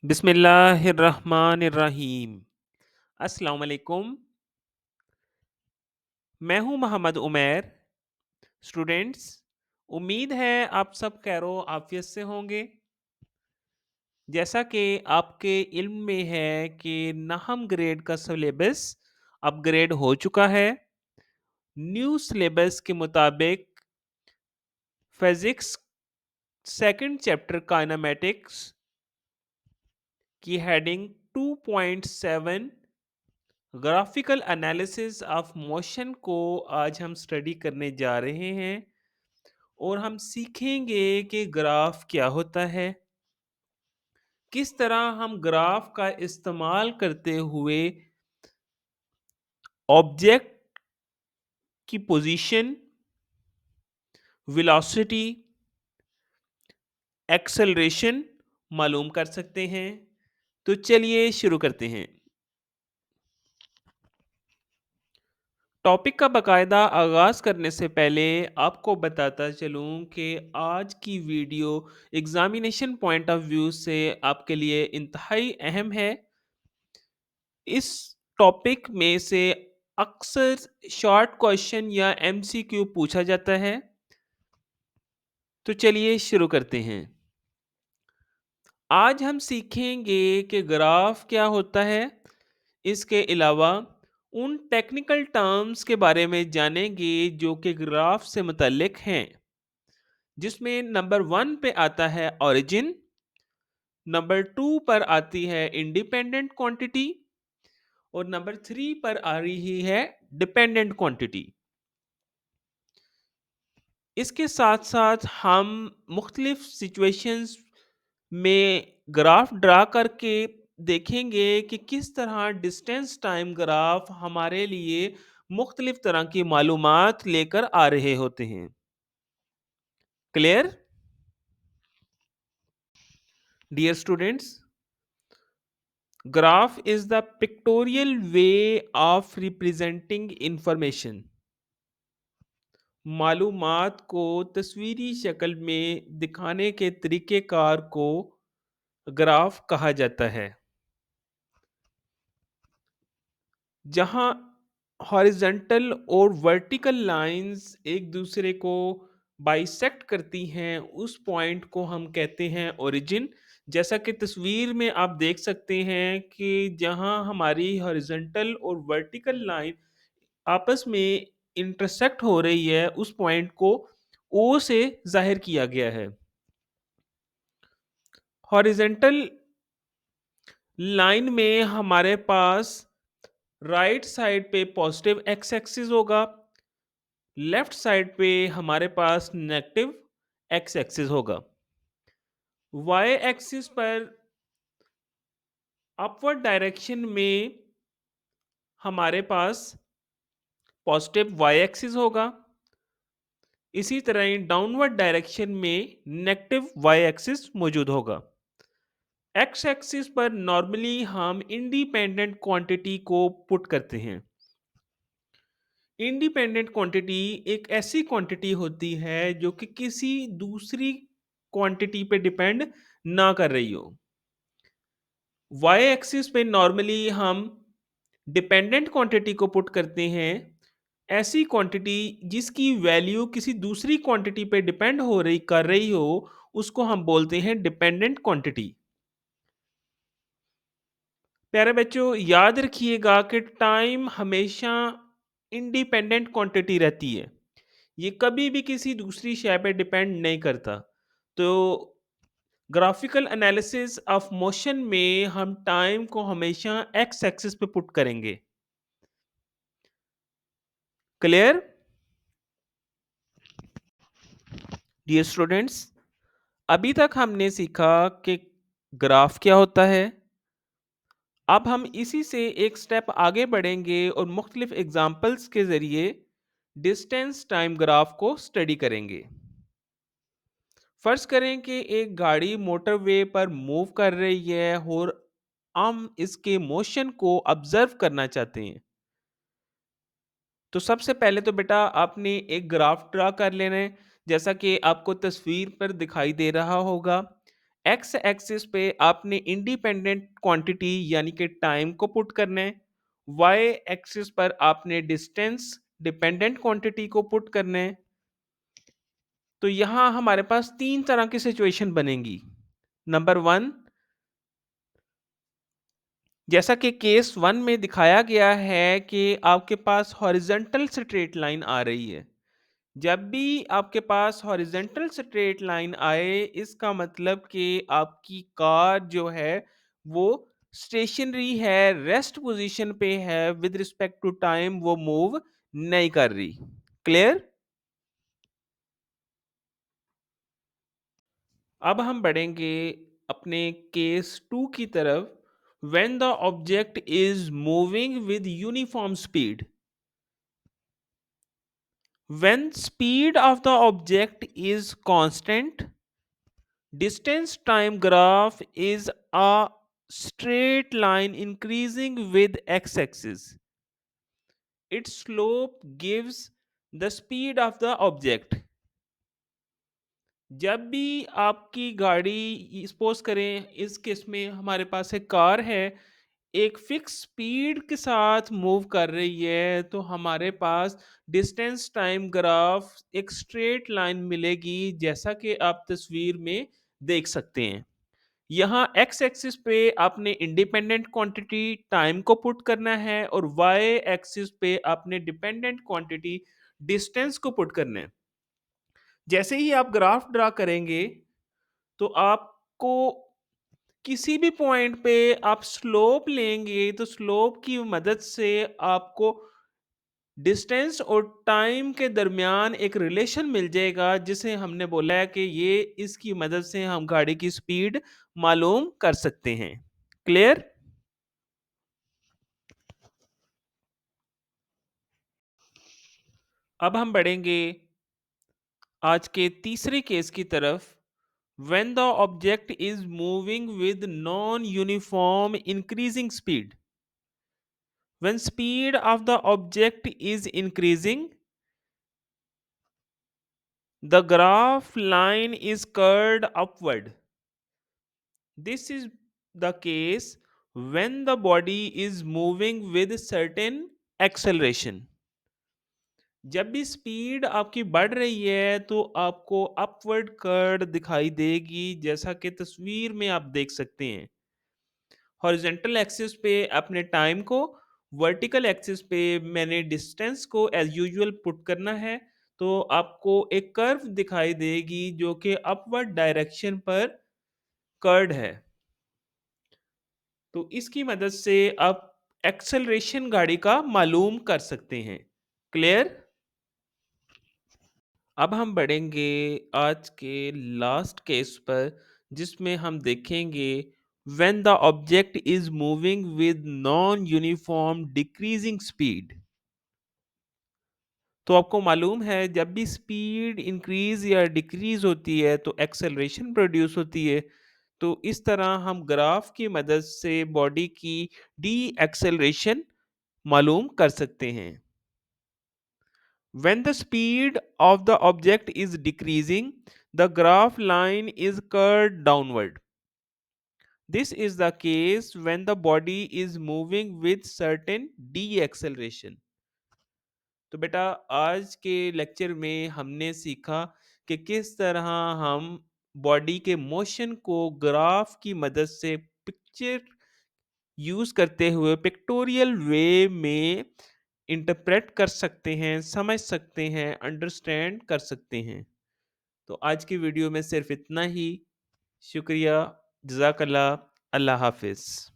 बिस्मिल्लाहिर्रहमानिर्रहीम। अस्सलाम वालेकुम। मैं हूं मोहम्मद उमैर। स्टूडेंट्स, उम्मीद है आप सब खैरो आफियत से होंगे। जैसा कि आपके इल्म में है कि नहम ग्रेड का सिलेबस अपग्रेड हो चुका है। न्यू सिलेबस के मुताबिक फिजिक्स सेकंड चैप्टर काइनेमेटिक्स की heading 2.7 graphical analysis of motion को आज हम स्टडी करने जा रहे हैं और हम सीखेंगे कि ग्राफ क्या होता है, किस तरह हम ग्राफ का इस्तेमाल करते हुए ऑब्जेक्ट की पोजीशन, वेलोसिटी, एक्सेलरेशन मालूम कर सकते हैं। तो चलिए शुरू करते हैं। टॉपिक का बाकायदा आगाज़ करने से पहले आपको बताता चलूँ कि आज की video examination point of view से आपके लिए इंतहाई अहम है। इस टॉपिक में से अक्सर शॉर्ट क्वेश्चन या एमसीक्यू पूछा जाता है। तो चलिए शुरू करते हैं। आज हम सीखेंगे कि ग्राफ क्या होता है। इसके अलावा उन टेक्निकल टर्म्स के बारे में जानेंगे जो कि ग्राफ से मुतल्लिक हैं, जिसमें नंबर 1 पे आता है ओरिजिन, नंबर 2 पर आती है इंडिपेंडेंट क्वांटिटी और नंबर 3 पर आ रही है डिपेंडेंट क्वांटिटी। इसके साथ साथ हम मुख्तलिफ सिचुएशंस में ग्राफ ड्रा करके देखेंगे कि किस तरह डिस्टेंस टाइम ग्राफ हमारे लिए मुख्तलिफ तरह की मालूमात लेकर आ रहे होते हैं। Clear? Dear students, graph is the pictorial way of representing information. मालूमात को तस्वीरी शक्ल में दिखाने के तरीक़ेकार को ग्राफ कहा जाता है। जहाँ हॉरिजॉन्टल और वर्टिकल लाइंस एक दूसरे को बाइसेक्ट करती हैं, उस पॉइंट को हम कहते हैं ओरिजिन। जैसा कि तस्वीर में आप देख सकते हैं कि जहाँ हमारी हॉरिजॉन्टल और वर्टिकल लाइन आपस में इंटरसेक्ट हो रही है, उस पॉइंट को ओ से ज़ाहिर किया गया है। हॉरिजॉन्टल लाइन में हमारे पास राइट साइड पे पॉजिटिव एक्स एक्सिस होगा, लेफ्ट साइड पे हमारे पास नेगेटिव एक्स एक्सिस होगा। वाई एक्सिस पर अपवर्ड डायरेक्शन में हमारे पास पॉजिटिव वाई एक्सिस होगा, इसी तरह ही डाउनवर्ड डायरेक्शन में नेगेटिव वाई एक्सिस मौजूद होगा। एक्स एक्सिस पर नॉर्मली हम इंडिपेंडेंट क्वांटिटी को पुट करते हैं। इंडिपेंडेंट क्वांटिटी एक ऐसी क्वांटिटी होती है जो कि किसी दूसरी क्वांटिटी पे डिपेंड ना कर रही हो। वाई एक्सिस पे नॉर्मली हम डिपेंडेंट क्वांटिटी को पुट करते हैं। ऐसी क्वांटिटी जिसकी वैल्यू किसी दूसरी क्वांटिटी पे डिपेंड हो रही कर रही हो, उसको हम बोलते हैं डिपेंडेंट क्वांटिटी। प्यारे बच्चों, याद रखिएगा कि टाइम हमेशा इंडिपेंडेंट क्वांटिटी रहती है। ये कभी भी किसी दूसरी शय पे डिपेंड नहीं करता। तो ग्राफिकल एनालिसिस ऑफ मोशन में हम टाइम को हमेशा एक्स एक्सिस पे पुट करेंगे। क्लियर? डियर स्टूडेंट्स, अभी तक हमने सीखा कि ग्राफ क्या होता है। अब हम इसी से एक स्टेप आगे बढ़ेंगे और मुख्तलिफ एग्जाम्पल्स के ज़रिए डिस्टेंस टाइम ग्राफ को स्टडी करेंगे। फर्ज करें कि एक गाड़ी मोटरवे पर मूव कर रही है और हम इसके मोशन को ऑब्जर्व करना चाहते हैं। तो सबसे पहले तो बेटा आपने एक ग्राफ ड्रा कर लेना है, जैसा कि आपको तस्वीर पर दिखाई दे रहा होगा। एक्स एक्सिस पे आपने इंडिपेंडेंट क्वांटिटी यानी कि टाइम को पुट करना है, वाई एक्सिस पर आपने डिस्टेंस डिपेंडेंट क्वांटिटी को पुट करना है। तो यहाँ हमारे पास 3 तरह की सिचुएशन बनेंगी। नंबर 1, जैसा कि केस 1 में दिखाया गया है कि आपके पास हॉरिजॉन्टल स्ट्रेट लाइन आ रही है। जब भी आपके पास हॉरिजॉन्टल स्ट्रेट लाइन आए, इसका मतलब कि आपकी कार जो है वो स्टेशनरी है, रेस्ट पोजीशन पे है, विद रिस्पेक्ट टू टाइम वो मूव नहीं कर रही। क्लियर? अब हम बढ़ेंगे अपने केस 2 की तरफ। When the object is moving with uniform speed, when speed of the object is constant, distance time graph is a straight line increasing with x-axis. Its slope gives the speed of the object. जब भी आपकी गाड़ी suppose करें, इस case में हमारे पास एक car है, एक फिक्स स्पीड के साथ मूव कर रही है, तो हमारे पास डिस्टेंस टाइम ग्राफ एक स्ट्रेट लाइन मिलेगी, जैसा कि आप तस्वीर में देख सकते हैं। यहाँ एक्स एक्सिस पे आपने इंडिपेंडेंट क्वांटिटी टाइम को पुट करना है और वाई एक्सिस पे आपने डिपेंडेंट क्वांटिटी डिस्टेंस को पुट करना है। जैसे ही आप ग्राफ ड्रा करेंगे, तो आपको किसी भी पॉइंट पे आप स्लोप लेंगे, तो स्लोप की मदद से आपको डिस्टेंस और टाइम के दरमियान एक रिलेशन मिल जाएगा, जिसे हमने बोला है कि ये इसकी मदद से हम गाड़ी की स्पीड मालूम कर सकते हैं। क्लियर? अब हम बढ़ेंगे आज के तीसरे केस की तरफ। When the object is moving with non uniform increasing speed, when speed of the object is increasing, the graph line is curved upward. This is the case when the body is moving with certain acceleration. जब भी speed आपकी बढ़ रही है, तो आपको upward curve दिखाई देगी, जैसा कि तस्वीर में आप देख सकते हैं। हॉरिजॉन्टल एक्सिस पे अपने टाइम को, वर्टिकल एक्सिस पे मैंने डिस्टेंस को एज यूजुअल पुट करना है, तो आपको एक कर्व दिखाई देगी जो कि अपवर्ड डायरेक्शन पर कर्व्ड है। तो इसकी मदद से आप एक्सेलरेशन गाड़ी का मालूम कर सकते हैं। क्लियर? अब हम बढ़ेंगे आज के लास्ट केस पर, जिसमें हम देखेंगे when the object is moving with non uniform decreasing speed. तो आपको मालूम है, जब भी स्पीड इंक्रीज या डिक्रीज होती है तो एक्सेलरेशन प्रोड्यूस होती है। तो इस तरह हम ग्राफ की मदद से बॉडी की डी एक्सेलरेशन मालूम कर सकते हैं। When the speed of the object is decreasing, the graph line is curved downward. This is the case when the body is moving with certain deceleration. तो बेटा, आज के लेक्चर में हमने सीखा कि किस तरह हम बॉडी के मोशन को ग्राफ की मदद से पिक्चर यूज करते हुए पिक्टोरियल वे में इंटरप्रेट कर सकते हैं, समझ सकते हैं, अंडरस्टैंड कर सकते हैं। तो आज की वीडियो में सिर्फ इतना ही। शुक्रिया, जज़ाकल्लाह, अल्लाह हाफ़िज़।